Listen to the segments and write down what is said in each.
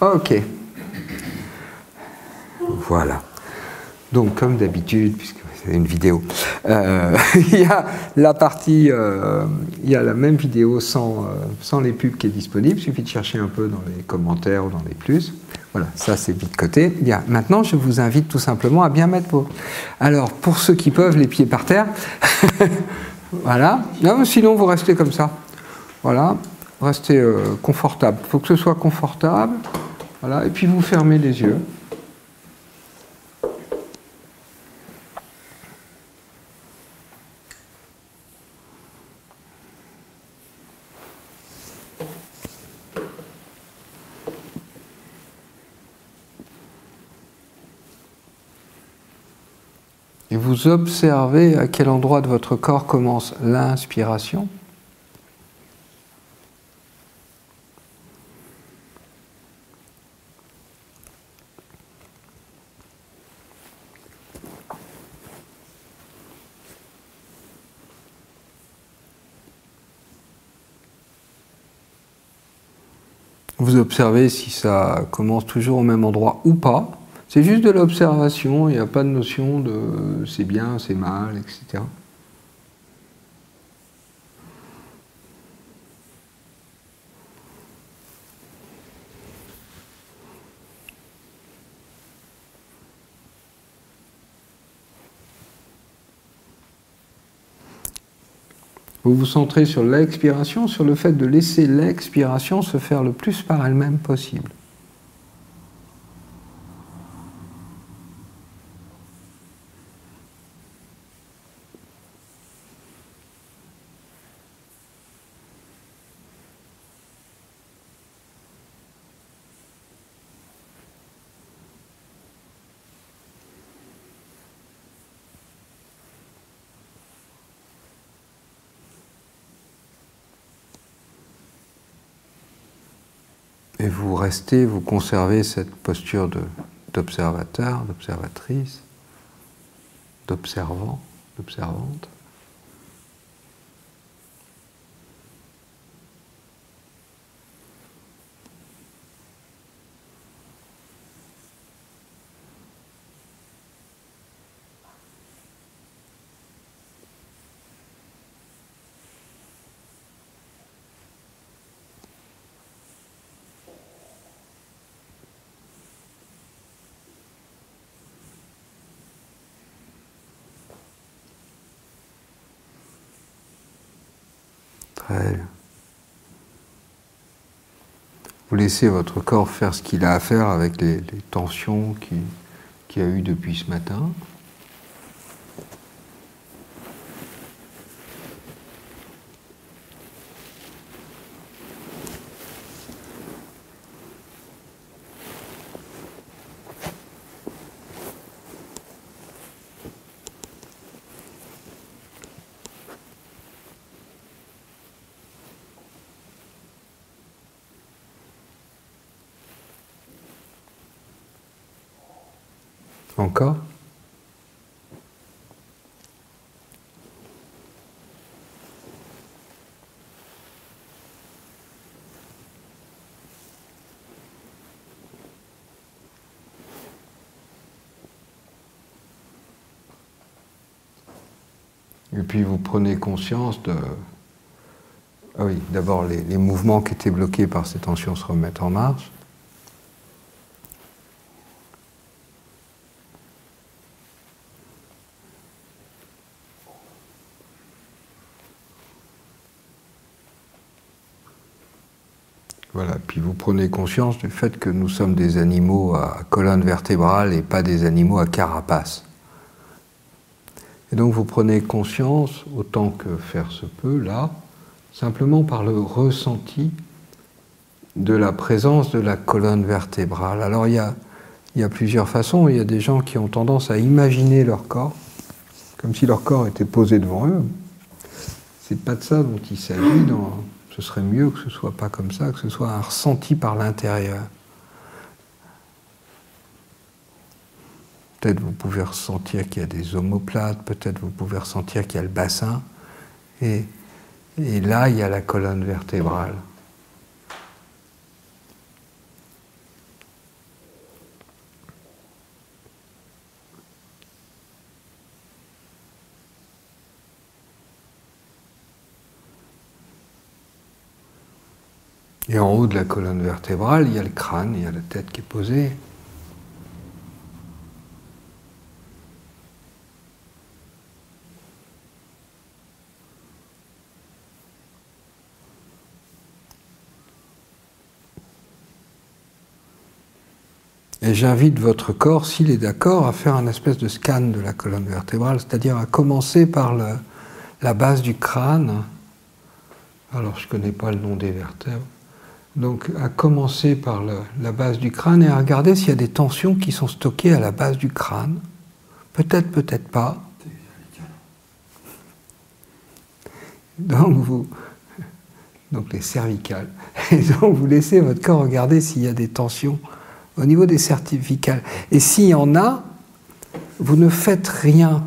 Ok. Voilà. Donc, comme d'habitude, puisque c'est une vidéo, il y a la partie, il y a la même vidéo sans les pubs qui est disponible. Il suffit de chercher un peu dans les commentaires ou dans les plus. Voilà, ça c'est mis de côté. Bien. Maintenant, je vous invite tout simplement à bien mettre vos... Alors, pour ceux qui peuvent, les pieds par terre. Voilà. Non, sinon, vous restez comme ça. Voilà. Restez confortable. Il faut que ce soit confortable. Voilà. Et puis, vous fermez les yeux. Et vous observez à quel endroit de votre corps commence l'inspiration. Vous observez si ça commence toujours au même endroit ou pas. C'est juste de l'observation, il n'y a pas de notion de c'est bien, c'est mal, etc. Vous vous centrez sur l'expiration, sur le fait de laisser l'expiration se faire le plus par elle-même possible. Et vous restez, vous conservez cette posture d'observateur, d'observatrice, d'observant, d'observante. Très bien. Vous laissez votre corps faire ce qu'il a à faire avec les tensions qu'il y a eu depuis ce matin. Encore? Et puis vous prenez conscience de... Ah oui, d'abord les mouvements qui étaient bloqués par ces tensions se remettent en marche. Voilà, puis vous prenez conscience du fait que nous sommes des animaux à colonne vertébrale et pas des animaux à carapace. Et donc vous prenez conscience, autant que faire se peut, là, simplement par le ressenti de la présence de la colonne vertébrale. Alors il y a plusieurs façons. Il y a des gens qui ont tendance à imaginer leur corps, comme si leur corps était posé devant eux. C'est pas de ça dont il s'agit. Ce serait mieux que ce soit pas comme ça, que ce soit un ressenti par l'intérieur. Peut-être vous pouvez ressentir qu'il y a des omoplates, peut-être vous pouvez ressentir qu'il y a le bassin, et là il y a la colonne vertébrale. Et en haut de la colonne vertébrale, il y a le crâne, il y a la tête qui est posée. Et j'invite votre corps, s'il est d'accord, à faire un espèce de scan de la colonne vertébrale, c'est-à-dire à commencer par la base du crâne. Alors, je ne connais pas le nom des vertèbres. Donc, à commencer par la base du crâne et à regarder s'il y a des tensions qui sont stockées à la base du crâne. Peut-être, peut-être pas. Donc, les cervicales. Et donc, vous laissez votre corps regarder s'il y a des tensions au niveau des cervicales. Et s'il y en a, vous ne faites rien.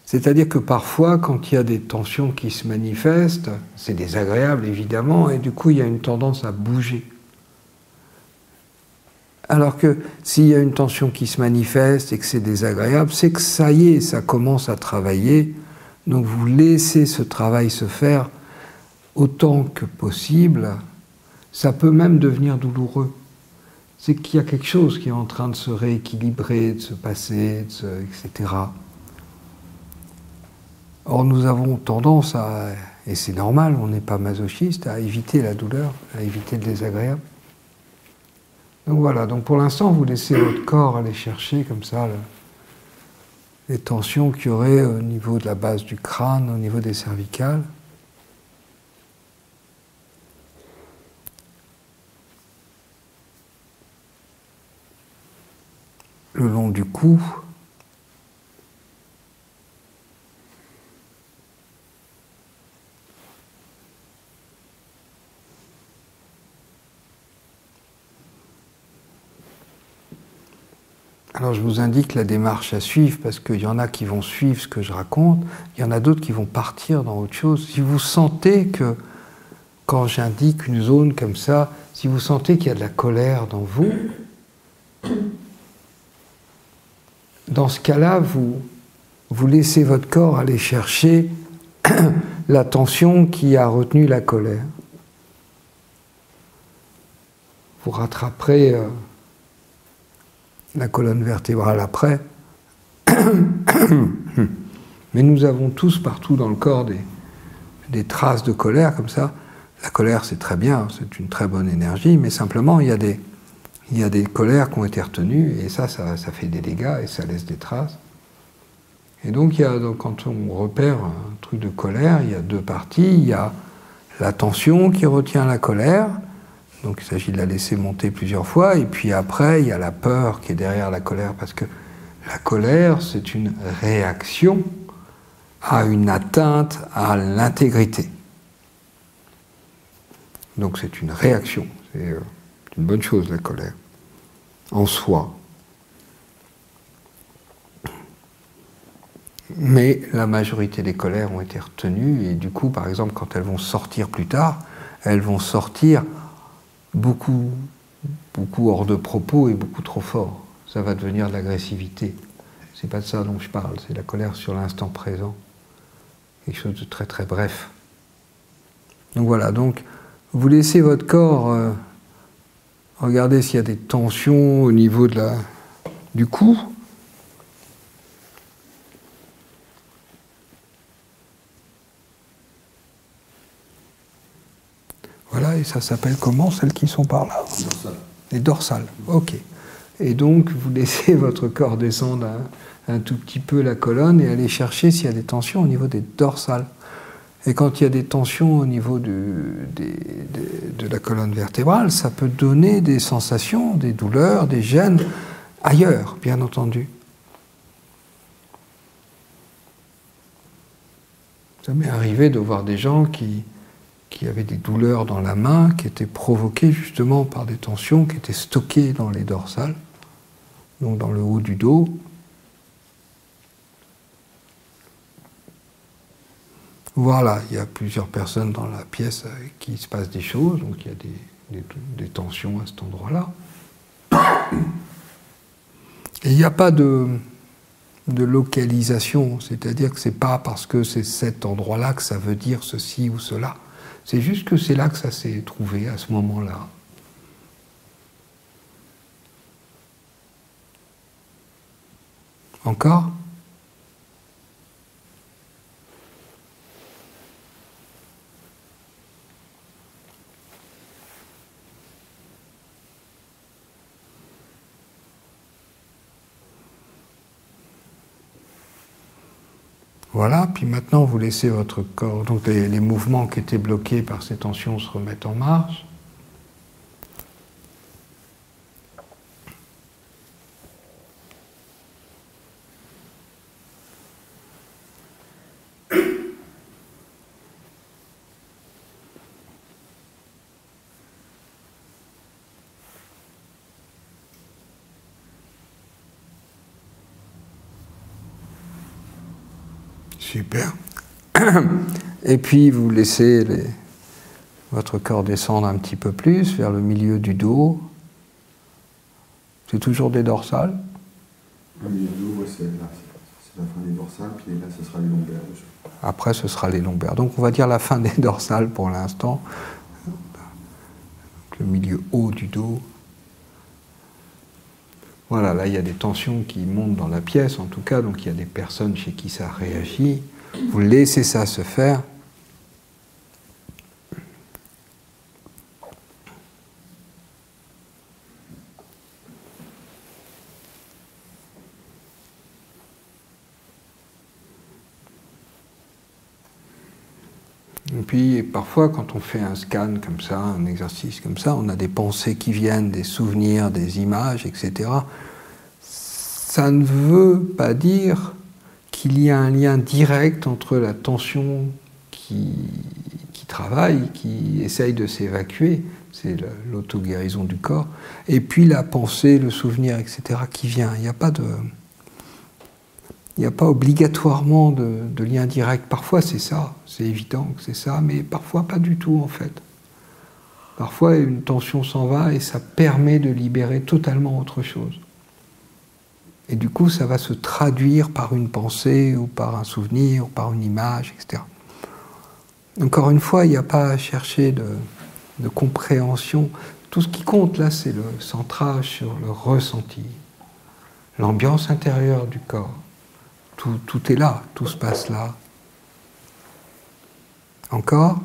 C'est-à-dire que parfois, quand il y a des tensions qui se manifestent, c'est désagréable évidemment, et du coup il y a une tendance à bouger. Alors que s'il y a une tension qui se manifeste et que c'est désagréable, c'est que ça y est, ça commence à travailler. Donc vous laissez ce travail se faire autant que possible. Ça peut même devenir douloureux. C'est qu'il y a quelque chose qui est en train de se rééquilibrer, de se passer, etc. Or, nous avons tendance à, et c'est normal, on n'est pas masochiste, à éviter la douleur, à éviter le désagréable. Donc voilà, donc pour l'instant, vous laissez votre corps aller chercher comme ça les tensions qu'il y aurait au niveau de la base du crâne, au niveau des cervicales. Le long du cou. Alors je vous indique la démarche à suivre parce qu'il y en a qui vont suivre ce que je raconte, il y en a d'autres qui vont partir dans autre chose. Si vous sentez que, quand j'indique une zone comme ça, si vous sentez qu'il y a de la colère dans vous, dans ce cas-là, vous laissez votre corps aller chercher la tension qui a retenu la colère. Vous rattraperez la colonne vertébrale après. Mais nous avons tous partout dans le corps des traces de colère comme ça. La colère, c'est très bien, c'est une très bonne énergie, mais simplement, il y a des colères qui ont été retenues, et ça fait des dégâts, et ça laisse des traces. Et donc, quand on repère un truc de colère, il y a deux parties. Il y a la tension qui retient la colère, donc il s'agit de la laisser monter plusieurs fois, et puis après, il y a la peur qui est derrière la colère, parce que la colère, c'est une réaction à une atteinte à l'intégrité. Donc c'est une réaction, c'est une bonne chose la colère, en soi. Mais la majorité des colères ont été retenues, et du coup, par exemple, quand elles vont sortir plus tard, elles vont sortir beaucoup hors de propos et beaucoup trop fort. Ça va devenir de l'agressivité. C'est pas de ça dont je parle, c'est la colère sur l'instant présent. Quelque chose de très très bref. Donc voilà, donc vous laissez votre corps regarder s'il y a des tensions au niveau du cou. Voilà, et ça s'appelle comment, celles qui sont par là? Dorsales. Les dorsales, ok. Et donc, vous laissez votre corps descendre un tout petit peu la colonne et aller chercher s'il y a des tensions au niveau des dorsales. Et quand il y a des tensions au niveau de la colonne vertébrale, ça peut donner des sensations, des douleurs, des gènes ailleurs, bien entendu. Ça m'est arrivé de voir des gens qui avaient des douleurs dans la main, qui étaient provoquées justement par des tensions qui étaient stockées dans les dorsales, donc dans le haut du dos. Voilà, il y a plusieurs personnes dans la pièce avec qui il se passe des choses, donc il y a des tensions à cet endroit-là. Et il n'y a pas de localisation, c'est-à-dire que ce n'est pas parce que c'est cet endroit-là que ça veut dire ceci ou cela. C'est juste que c'est là que ça s'est trouvé, à ce moment-là. Encore ? Voilà, puis maintenant vous laissez votre corps, donc les mouvements qui étaient bloqués par ces tensions se remettent en marche. Super. Et puis vous laissez votre corps descendre un petit peu plus vers le milieu du dos. C'est toujours des dorsales. Le milieu du dos, ouais, c'est la fin des dorsales, puis là ce sera les lombaires. Après ce sera les lombaires. Donc on va dire la fin des dorsales pour l'instant. Le milieu haut du dos. Voilà, là il y a des tensions qui montent dans la pièce en tout cas, donc il y a des personnes chez qui ça réagit. Vous laissez ça se faire. Et puis parfois quand on fait un scan comme ça, un exercice comme ça, on a des pensées qui viennent, des souvenirs, des images, etc. Ça ne veut pas dire qu'il y a un lien direct entre la tension qui travaille, qui essaye de s'évacuer, c'est l'auto-guérison du corps, et puis la pensée, le souvenir, etc. qui vient. Il n'y a pas obligatoirement de lien direct. Parfois c'est ça, c'est évident que c'est ça, mais parfois pas du tout en fait. Parfois une tension s'en va et ça permet de libérer totalement autre chose. Et du coup ça va se traduire par une pensée ou par un souvenir ou par une image, etc. Encore une fois, il n'y a pas à chercher de compréhension. Tout ce qui compte là, c'est le centrage sur le ressenti, l'ambiance intérieure du corps. Tout est là, tout se passe là. Encore ?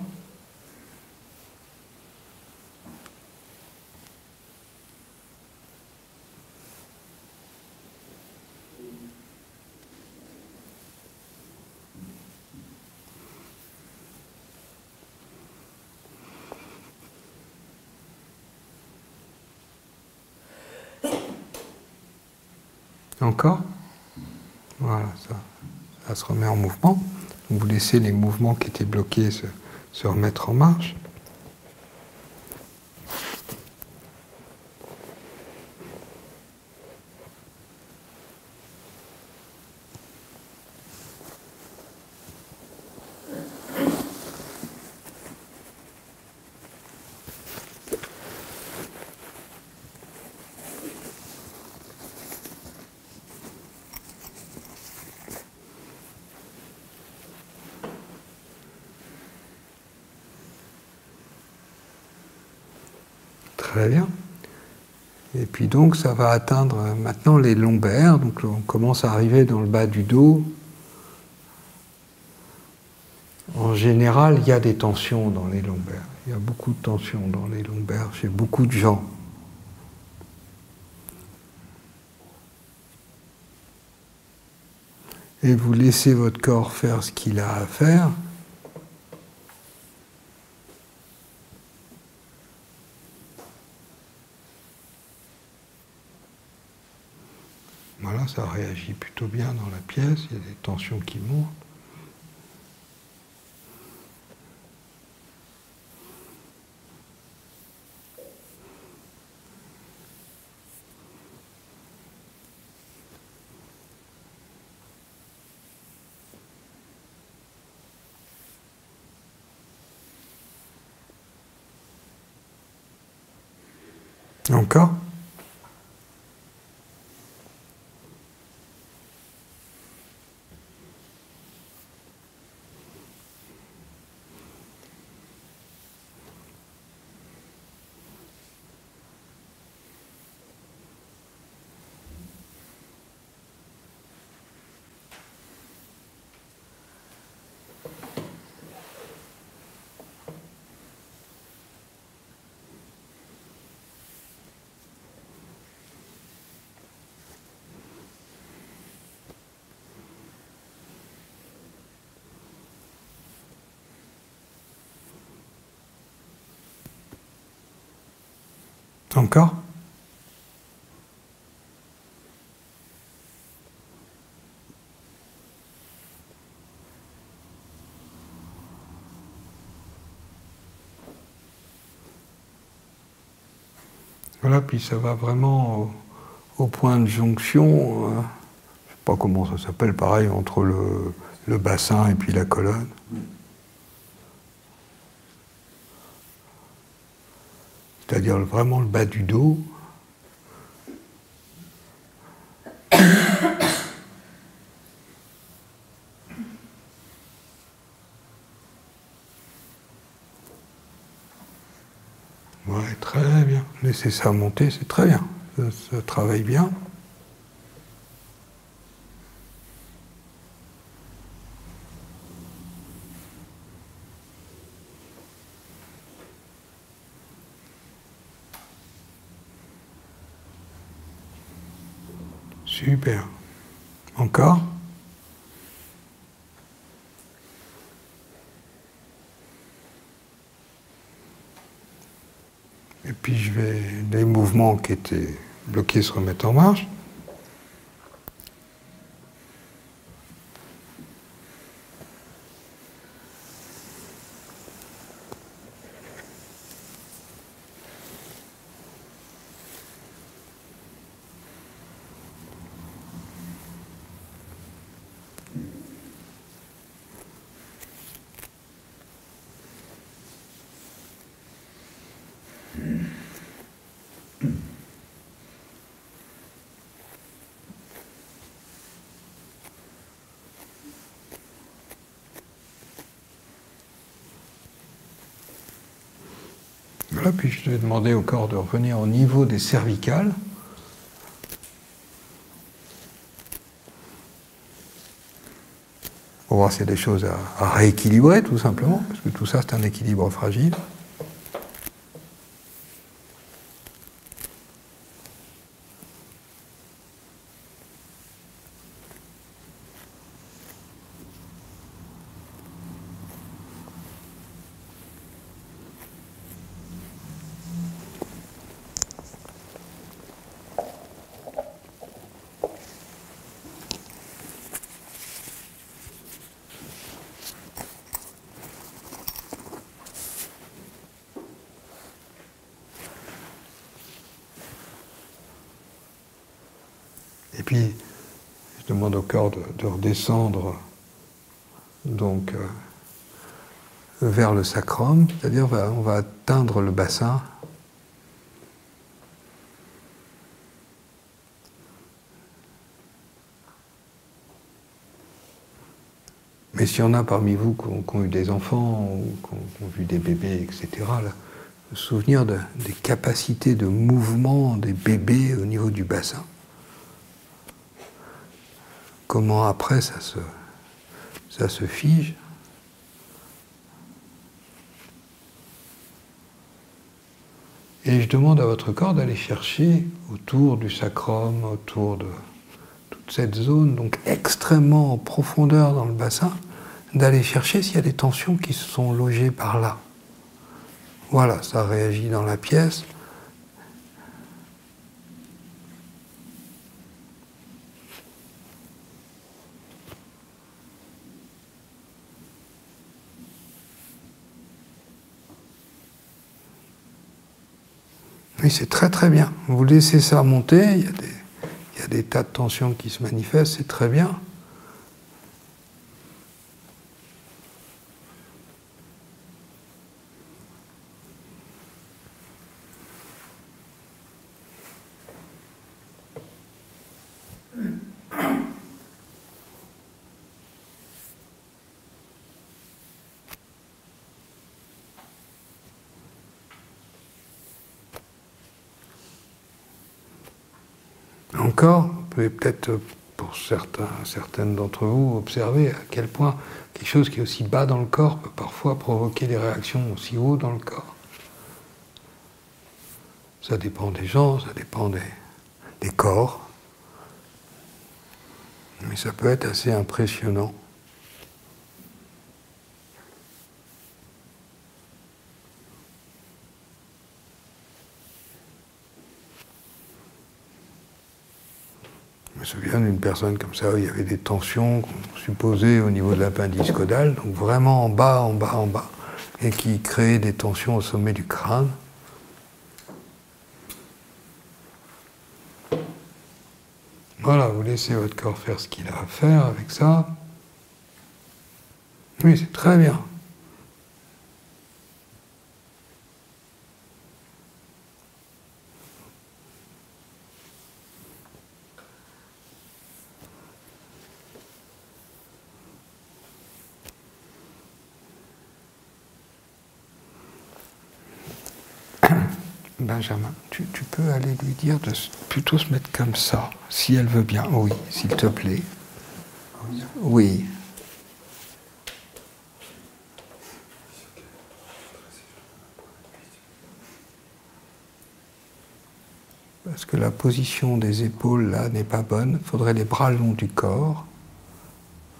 Encore ? Voilà, ça se remet en mouvement. Vous laissez les mouvements qui étaient bloqués se remettre en marche. Très bien. Et puis donc ça va atteindre maintenant les lombaires, donc on commence à arriver dans le bas du dos. En général, il y a des tensions dans les lombaires. Il y a beaucoup de tensions dans les lombaires chez beaucoup de gens. Et vous laissez votre corps faire ce qu'il a à faire. Voilà, ça réagit plutôt bien dans la pièce, il y a des tensions qui montent. Encore ? Encore? Voilà, puis ça va vraiment au point de jonction, je ne sais pas comment ça s'appelle, pareil, entre le bassin et puis la colonne. C'est-à-dire vraiment le bas du dos. Ouais, très bien. Laissez ça monter, c'est très bien. Ça travaille bien. Super. Encore? Et puis les mouvements qui étaient bloqués se remettent en marche. Voilà, puis je vais demander au corps de revenir au niveau des cervicales. Pour voir s'il y a des choses à rééquilibrer, tout simplement, parce que tout ça, c'est un équilibre fragile. Et puis, je demande au corps de redescendre donc vers le sacrum, c'est-à-dire on va atteindre le bassin. Mais s'il y en a parmi vous qui ont eu des enfants ou qui ont vu des bébés, etc., là, le souvenir des capacités de mouvement des bébés au niveau du bassin. Comment après ça se fige. Et je demande à votre corps d'aller chercher autour du sacrum, autour de toute cette zone, donc extrêmement en profondeur dans le bassin, d'aller chercher s'il y a des tensions qui se sont logées par là. Voilà, ça réagit dans la pièce. Oui, c'est très très bien. Vous laissez ça monter, il y a des tas de tensions qui se manifestent, c'est très bien. Encore, vous pouvez peut-être, pour certaines d'entre vous, observer à quel point quelque chose qui est aussi bas dans le corps peut parfois provoquer des réactions aussi haut dans le corps. Ça dépend des gens, ça dépend des corps, mais ça peut être assez impressionnant. me souviens d'une personne comme ça où il y avait des tensions supposées au niveau de l'appendice caudal, donc vraiment en bas, en bas, en bas, et qui créait des tensions au sommet du crâne. Voilà, vous laissez votre corps faire ce qu'il a à faire avec ça. Oui, c'est très bien. Benjamin, tu peux aller lui dire de plutôt se mettre comme ça, si elle veut bien. Oui, s'il te plaît. Oui. Parce que la position des épaules, là, n'est pas bonne. Il faudrait les bras le long du corps.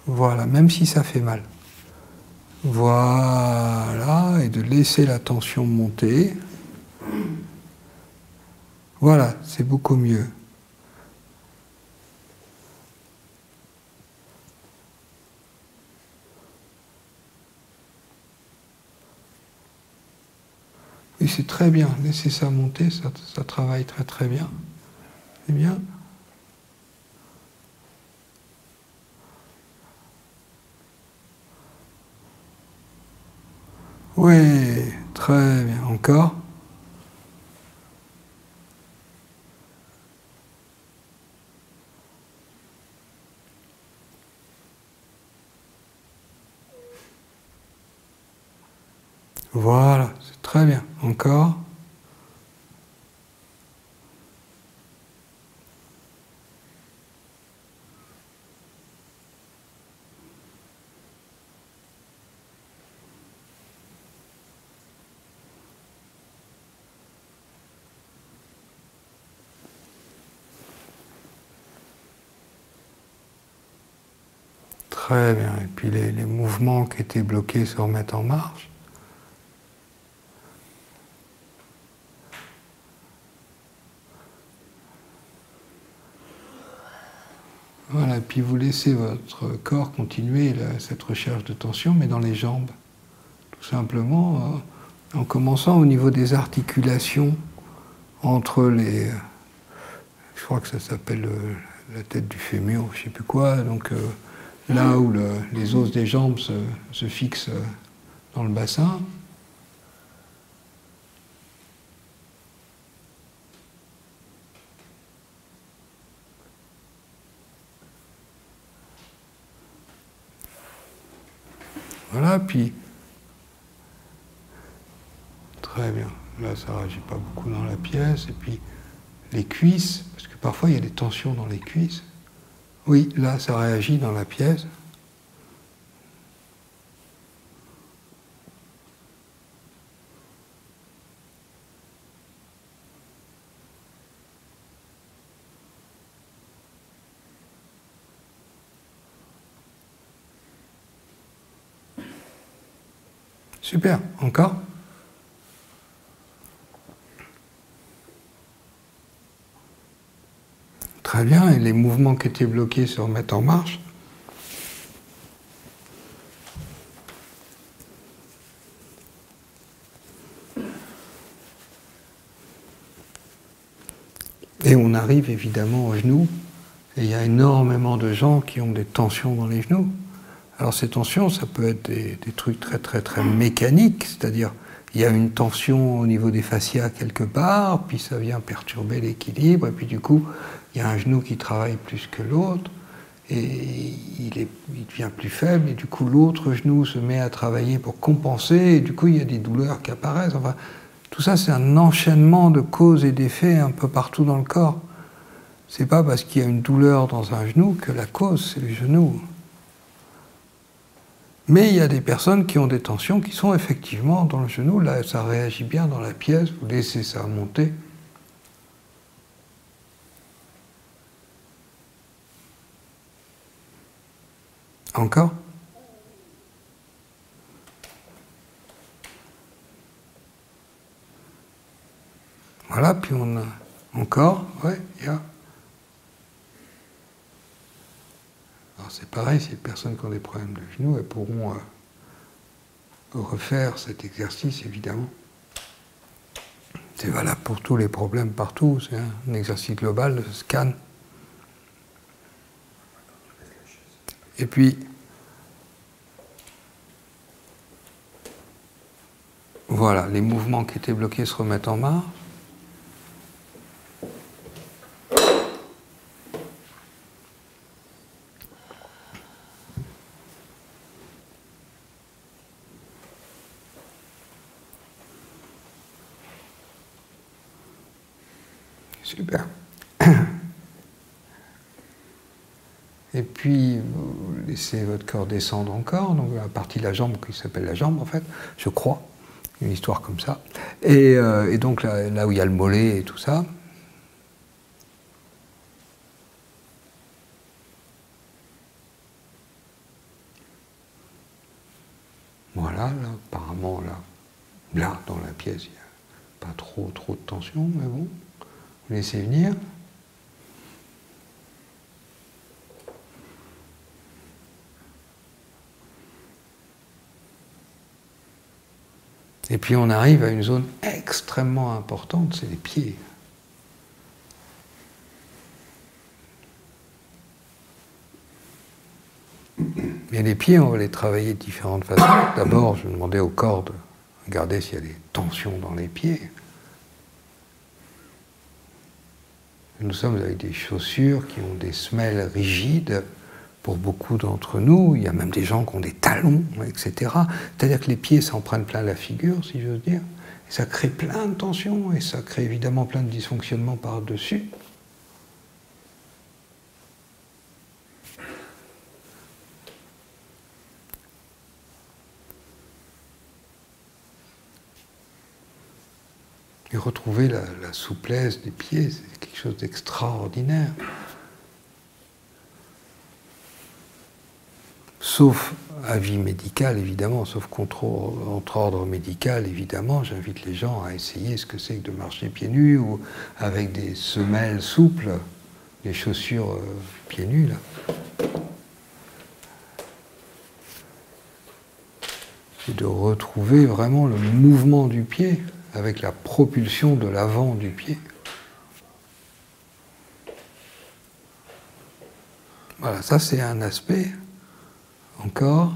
Voilà, même si ça fait mal. Voilà, et de laisser la tension monter. Voilà, c'est beaucoup mieux. Oui, c'est très bien. Laissez ça monter, ça travaille très très bien. C'est bien. Oui, très bien. Encore. Voilà, c'est très bien. Encore. Très bien. Et puis les mouvements qui étaient bloqués se remettent en marche. Voilà, et puis vous laissez votre corps continuer cette recherche de tension, mais dans les jambes. Tout simplement, en commençant au niveau des articulations entre les... je crois que ça s'appelle la tête du fémur, je ne sais plus quoi, donc là où les os des jambes se fixent dans le bassin. Voilà, puis... Très bien. Là, ça ne réagit pas beaucoup dans la pièce. Et puis, les cuisses, parce que parfois, il y a des tensions dans les cuisses. Oui, là, ça réagit dans la pièce. Super. Encore ? Très bien, et les mouvements qui étaient bloqués se remettent en marche. Et on arrive évidemment aux genoux, et il y a énormément de gens qui ont des tensions dans les genoux. Alors ces tensions, ça peut être des trucs très très très mécaniques, c'est-à-dire il y a une tension au niveau des fascias quelque part, puis ça vient perturber l'équilibre, et puis du coup, il y a un genou qui travaille plus que l'autre, et il devient plus faible, et du coup l'autre genou se met à travailler pour compenser, et du coup il y a des douleurs qui apparaissent. Enfin, tout ça c'est un enchaînement de causes et d'effets un peu partout dans le corps. C'est pas parce qu'il y a une douleur dans un genou que la cause c'est le genou. Mais il y a des personnes qui ont des tensions qui sont effectivement dans le genou, là ça réagit bien dans la pièce, vous laissez ça monter. Encore ? Voilà, puis on a encore, ouais, il y a. c'est pareil, si les personnes qui ont des problèmes de genoux, elles pourront refaire cet exercice, évidemment. C'est valable pour tous les problèmes partout, c'est un exercice global de scan. Et puis, voilà, les mouvements qui étaient bloqués se remettent en marche. Super. Et puis, vous laissez votre corps descendre encore, donc la partie de la jambe qui s'appelle la jambe, en fait, je crois, une histoire comme ça. Et donc là où il y a le mollet et tout ça. Voilà, là, apparemment, là, dans la pièce, il n'y a pas trop de tension, mais bon, vous laissez venir. Et puis on arrive à une zone extrêmement importante, c'est les pieds. Et les pieds, on va les travailler de différentes façons. D'abord, je vais demander au corps de regarder s'il y a des tensions dans les pieds. Nous sommes avec des chaussures qui ont des semelles rigides. Pour beaucoup d'entre nous, il y a même des gens qui ont des talons, etc. C'est-à-dire que les pieds s'en prennent plein la figure, si j'ose dire. Et ça crée plein de tensions et ça crée évidemment plein de dysfonctionnements par-dessus. Et retrouver la souplesse des pieds, c'est quelque chose d'extraordinaire. Sauf avis médical, évidemment, sauf entre ordre médical, évidemment, j'invite les gens à essayer ce que c'est que de marcher pieds nus ou avec des semelles souples, des chaussures pieds nus, là. C'est de retrouver vraiment le mouvement du pied avec la propulsion de l'avant du pied. Voilà, ça c'est un aspect. Encore.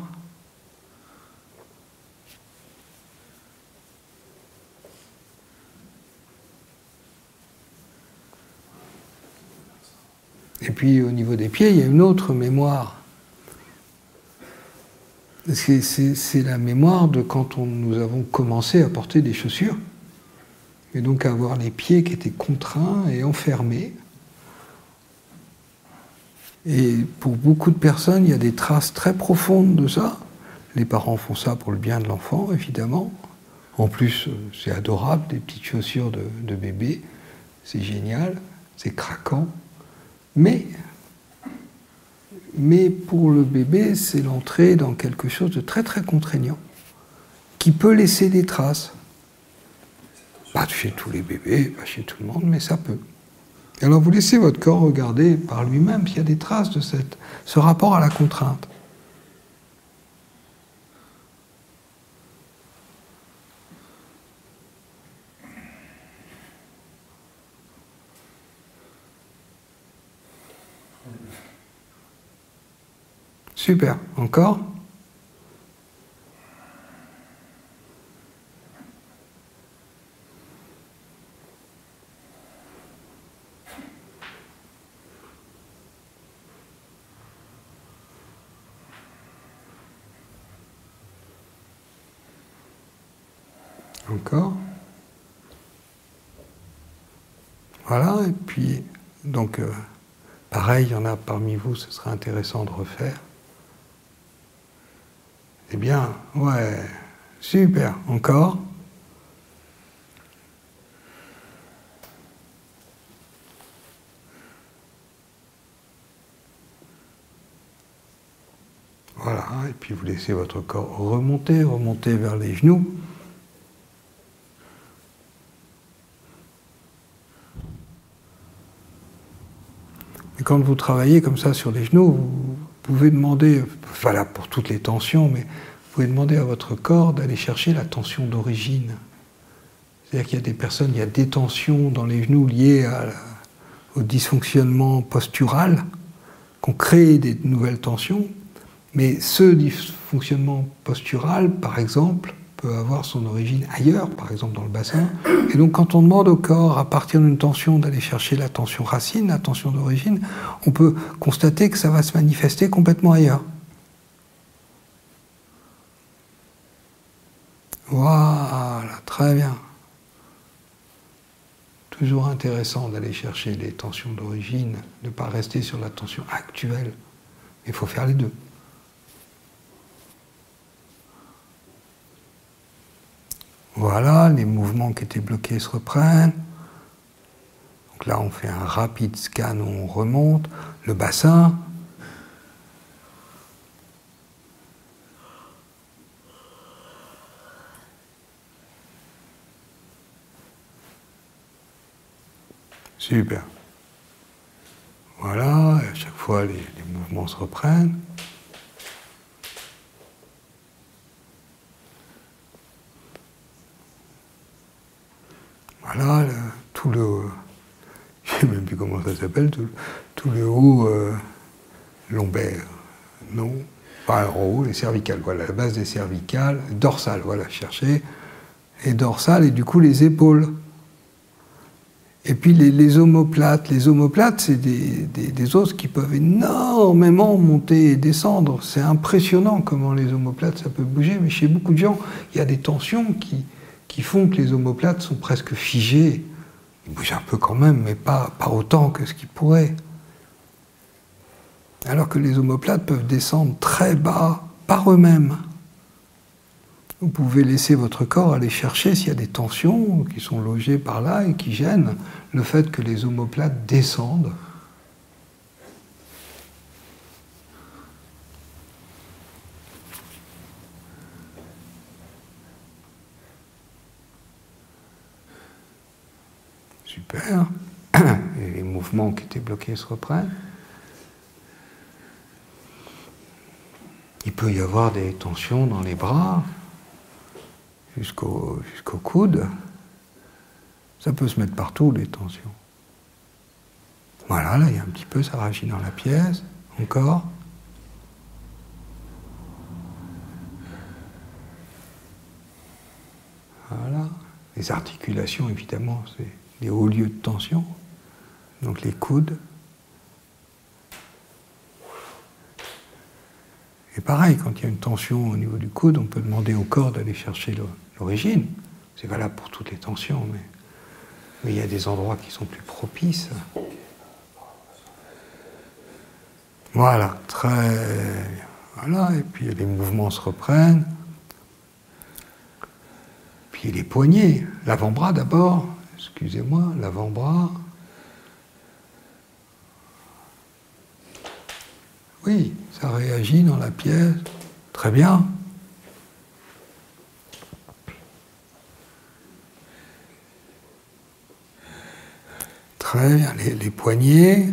Et puis au niveau des pieds, il y a une autre mémoire. C'est la mémoire de quand nous avons commencé à porter des chaussures. Et donc à avoir les pieds qui étaient contraints et enfermés. Et pour beaucoup de personnes, il y a des traces très profondes de ça. Les parents font ça pour le bien de l'enfant, évidemment. En plus, c'est adorable, des petites chaussures de bébé. C'est génial, c'est craquant. Mais pour le bébé, c'est l'entrée dans quelque chose de très très contraignant, qui peut laisser des traces. Pas chez tous les bébés, pas chez tout le monde, mais ça peut. Et alors vous laissez votre corps regarder par lui-même s'il y a des traces de ce rapport à la contrainte. Super. Encore ? Encore. Voilà, et puis, donc, pareil, il y en a parmi vous, ce serait intéressant de refaire. Eh bien, ouais, super, encore. Voilà, et puis vous laissez votre corps remonter vers les genoux. Et quand vous travaillez comme ça sur les genoux, vous pouvez demander, voilà pour toutes les tensions, mais vous pouvez demander à votre corps d'aller chercher la tension d'origine. C'est-à-dire qu'il y a des personnes, il y a des tensions dans les genoux liées au dysfonctionnement postural, qui ont créé des nouvelles tensions, mais ce dysfonctionnement postural, par exemple, peut avoir son origine ailleurs, par exemple dans le bassin. Et donc quand on demande au corps, à partir d'une tension, d'aller chercher la tension racine, la tension d'origine, on peut constater que ça va se manifester complètement ailleurs. Voilà, très bien. Toujours intéressant d'aller chercher les tensions d'origine, de ne pas rester sur la tension actuelle. Il faut faire les deux. Voilà, les mouvements qui étaient bloqués se reprennent. Donc là, on fait un rapide scan où on remonte. Le bassin. Super. Voilà, et à chaque fois, les mouvements se reprennent. Voilà, tout le... Je ne sais même plus comment ça s'appelle, tout le haut lombaire, non, enfin en haut, les cervicales, voilà, la base des cervicales, dorsale, voilà, cherchez, et dorsale, et du coup les épaules. Et puis les omoplates, c'est des os qui peuvent énormément monter et descendre. C'est impressionnant comment les omoplates, ça peut bouger, mais chez beaucoup de gens, il y a des tensions qui font que les omoplates sont presque figées. Ils bougent un peu quand même, mais pas autant que ce qu'ils pourraient. Alors que les omoplates peuvent descendre très bas par eux-mêmes. Vous pouvez laisser votre corps aller chercher s'il y a des tensions qui sont logées par là et qui gênent le fait que les omoplates descendent. Super. Et les mouvements qui étaient bloqués se reprennent. Il peut y avoir des tensions dans les bras jusqu'au coude. Ça peut se mettre partout, les tensions. Voilà, là, il y a un petit peu, ça réagit dans la pièce. Encore. Voilà. Les articulations, évidemment, c'est les hauts lieux de tension. Donc les coudes. Et pareil, quand il y a une tension au niveau du coude, on peut demander au corps d'aller chercher l'origine. C'est valable pour toutes les tensions, mais il y a des endroits qui sont plus propices. Voilà, très bien. Voilà, et puis les mouvements se reprennent. Puis les poignets, l'avant-bras d'abord, excusez-moi, l'avant-bras. Oui, ça réagit dans la pièce. Très bien. Très bien, les poignets.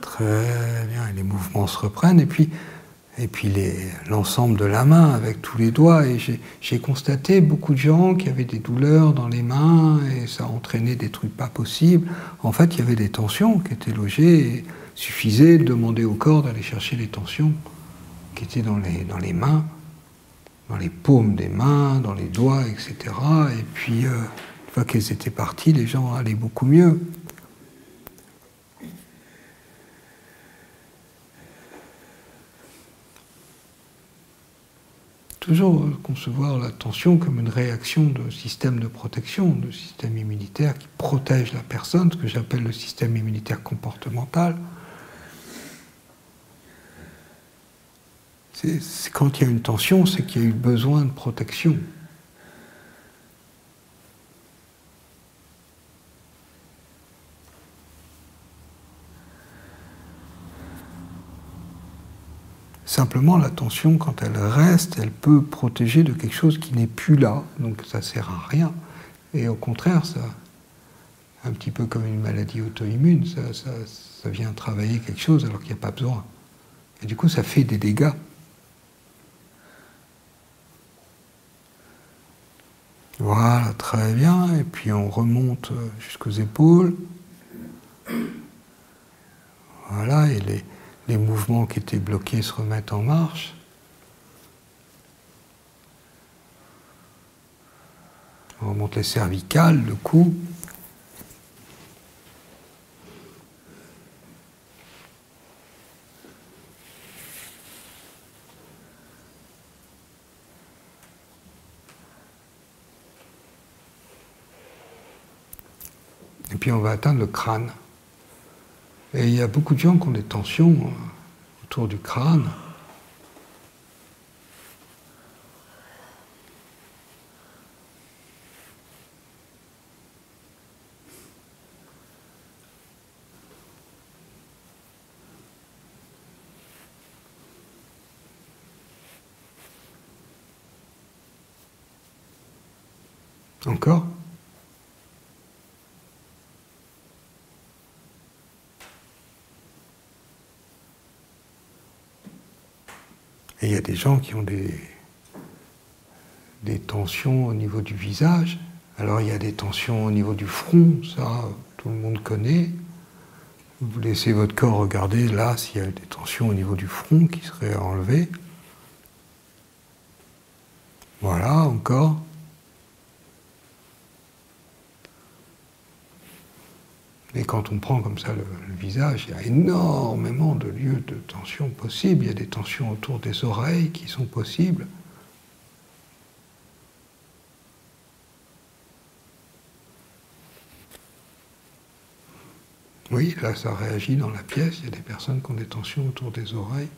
Très bien, et les mouvements se reprennent, et puis l'ensemble de la main avec tous les doigts. Et j'ai constaté beaucoup de gens qui avaient des douleurs dans les mains, et ça entraînait des trucs pas possibles. En fait, il y avait des tensions qui étaient logées, et il suffisait de demander au corps d'aller chercher les tensions qui étaient dans les mains, dans les paumes des mains, dans les doigts, etc. Et puis, une fois qu'elles étaient parties, les gens allaient beaucoup mieux. Toujours concevoir la tension comme une réaction de système de protection, de système immunitaire qui protège la personne, ce que j'appelle le système immunitaire comportemental. C'est quand il y a une tension, c'est qu'il y a eu besoin de protection. Simplement, la tension, quand elle reste, elle peut protéger de quelque chose qui n'est plus là, donc ça ne sert à rien. Et au contraire, ça, un petit peu comme une maladie auto-immune, ça vient travailler quelque chose alors qu'il n'y a pas besoin. Et du coup, ça fait des dégâts. Voilà, très bien. Et puis on remonte jusqu'aux épaules. Voilà, et les mouvements qui étaient bloqués se remettent en marche. On remonte les cervicales, le cou. Et puis on va atteindre le crâne. Et il y a beaucoup de gens qui ont des tensions autour du crâne. Encore ? Et il y a des gens qui ont des tensions au niveau du visage. Alors il y a des tensions au niveau du front, ça tout le monde connaît. Vous laissez votre corps regarder là s'il y a des tensions au niveau du front qui seraient enlevées. Voilà, encore. Et quand on prend comme ça le visage, il y a énormément de lieux de tension possibles. Il y a des tensions autour des oreilles qui sont possibles. Oui, là, ça réagit dans la pièce. Il y a des personnes qui ont des tensions autour des oreilles.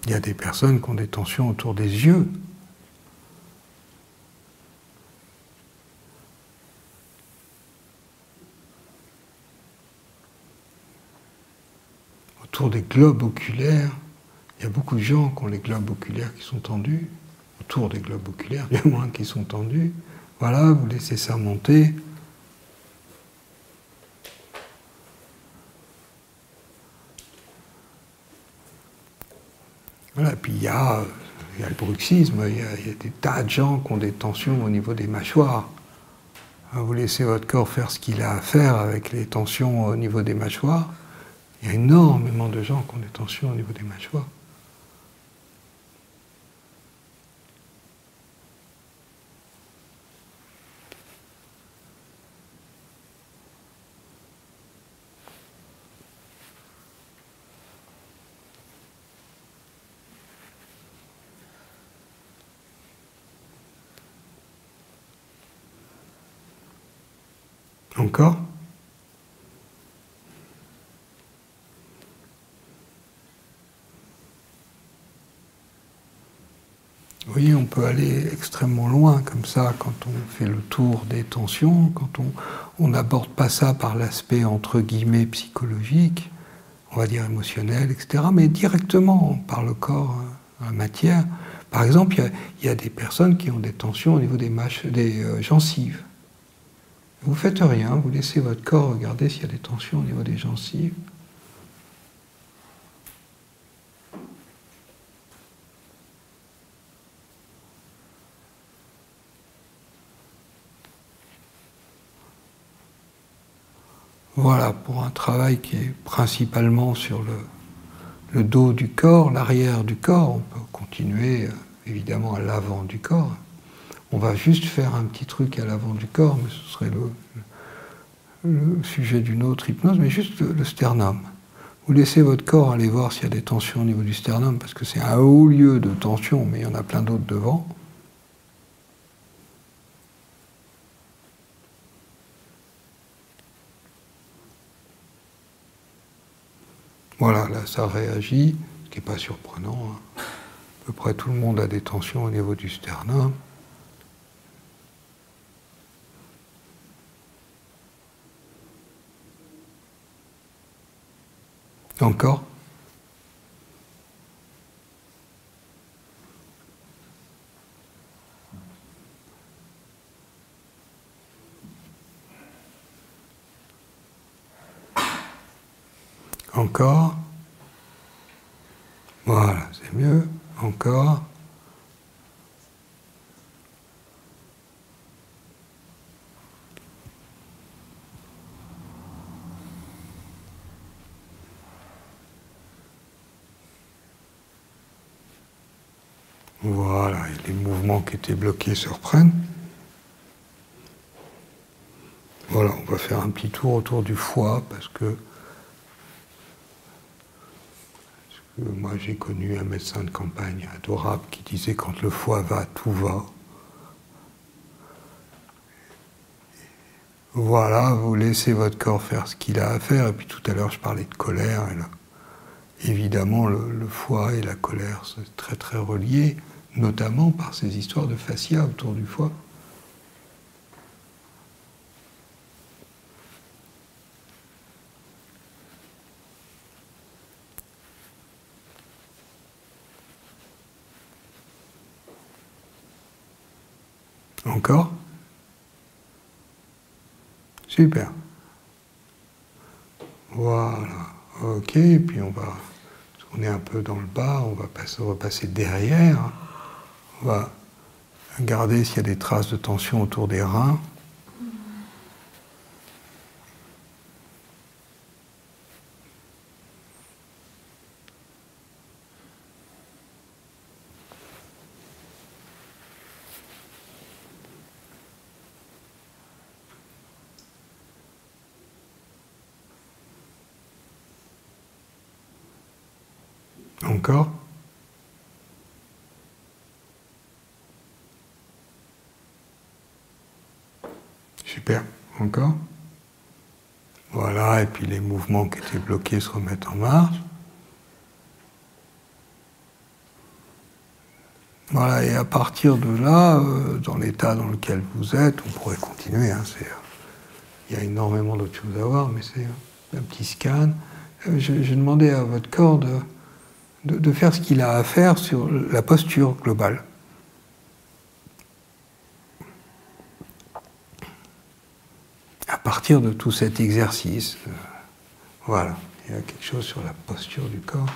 Il y a des personnes qui ont des tensions autour des yeux. Autour des globes oculaires. Il y a beaucoup de gens qui ont les globes oculaires qui sont tendus. Autour des globes oculaires, du moins qui sont tendus. Voilà, vous laissez ça monter. Voilà, puis il y a le bruxisme, il y a des tas de gens qui ont des tensions au niveau des mâchoires. Vous laissez votre corps faire ce qu'il a à faire avec les tensions au niveau des mâchoires. Il y a énormément de gens qui ont des tensions au niveau des mâchoires. Encore ? Vous voyez, on peut aller extrêmement loin comme ça quand on fait le tour des tensions, quand on n'aborde pas ça par l'aspect entre guillemets psychologique, on va dire émotionnel, etc., mais directement par le corps, la matière. Par exemple, il y a des personnes qui ont des tensions au niveau des gencives. Vous ne faites rien, vous laissez votre corps regarder s'il y a des tensions au niveau des gencives. Voilà, pour un travail qui est principalement sur le dos du corps, l'arrière du corps, on peut continuer évidemment à l'avant du corps. On va juste faire un petit truc à l'avant du corps, mais ce serait le sujet d'une autre hypnose, mais juste le sternum. Vous laissez votre corps aller voir s'il y a des tensions au niveau du sternum, parce que c'est un haut lieu de tension, mais il y en a plein d'autres devant. Voilà, là ça réagit, ce qui n'est pas surprenant. On peu près tout le monde a des tensions au niveau du sternum. Encore. Encore. Voilà, c'est mieux. Encore. Voilà, et les mouvements qui étaient bloqués se reprennent. Voilà, on va faire un petit tour autour du foie parce que moi j'ai connu un médecin de campagne adorable qui disait quand le foie va, tout va. Voilà, vous laissez votre corps faire ce qu'il a à faire. Et puis tout à l'heure je parlais de colère. Et là, évidemment, le foie et la colère sont très très reliés, notamment par ces histoires de fascia autour du foie. Encore? Super. Voilà. Ok, puis on va tourner un peu dans le bas, on va passer derrière. On va regarder s'il y a des traces de tension autour des reins. Encore? Super. Encore? Voilà, et puis les mouvements qui étaient bloqués se remettent en marche. Voilà, et à partir de là, dans l'état dans lequel vous êtes, on pourrait continuer, hein, il y a énormément d'autres choses à voir, mais c'est un petit scan. J'ai demandé à votre corps de faire ce qu'il a à faire sur la posture globale. À partir de tout cet exercice, voilà, il y a quelque chose sur la posture du corps.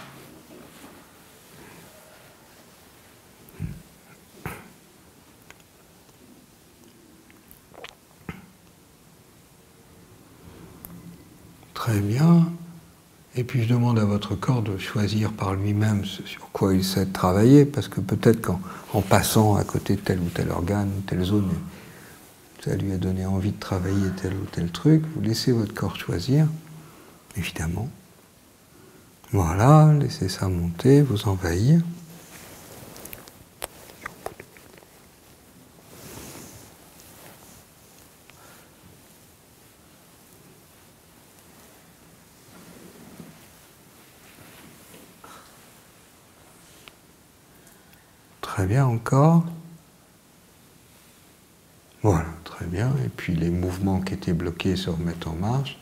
Très bien. Et puis je demande à votre corps de choisir par lui-même sur quoi il sait travailler, parce que peut-être qu'en passant à côté de tel ou tel organe, ou telle zone, ça lui a donné envie de travailler tel ou tel truc. Vous laissez votre corps choisir, évidemment. Voilà, laissez ça monter, vous envahir. Très bien, encore. Voilà, très bien. Et puis les mouvements qui étaient bloqués se remettent en marche.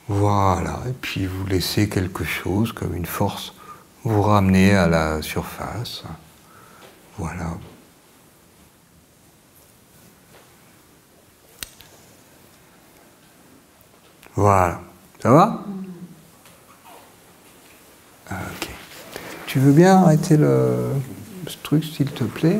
Voilà, et puis vous laissez quelque chose comme une force vous ramener à la surface. Voilà. Voilà. Ça va? Ok. Tu veux bien arrêter ce truc, s'il te plaît?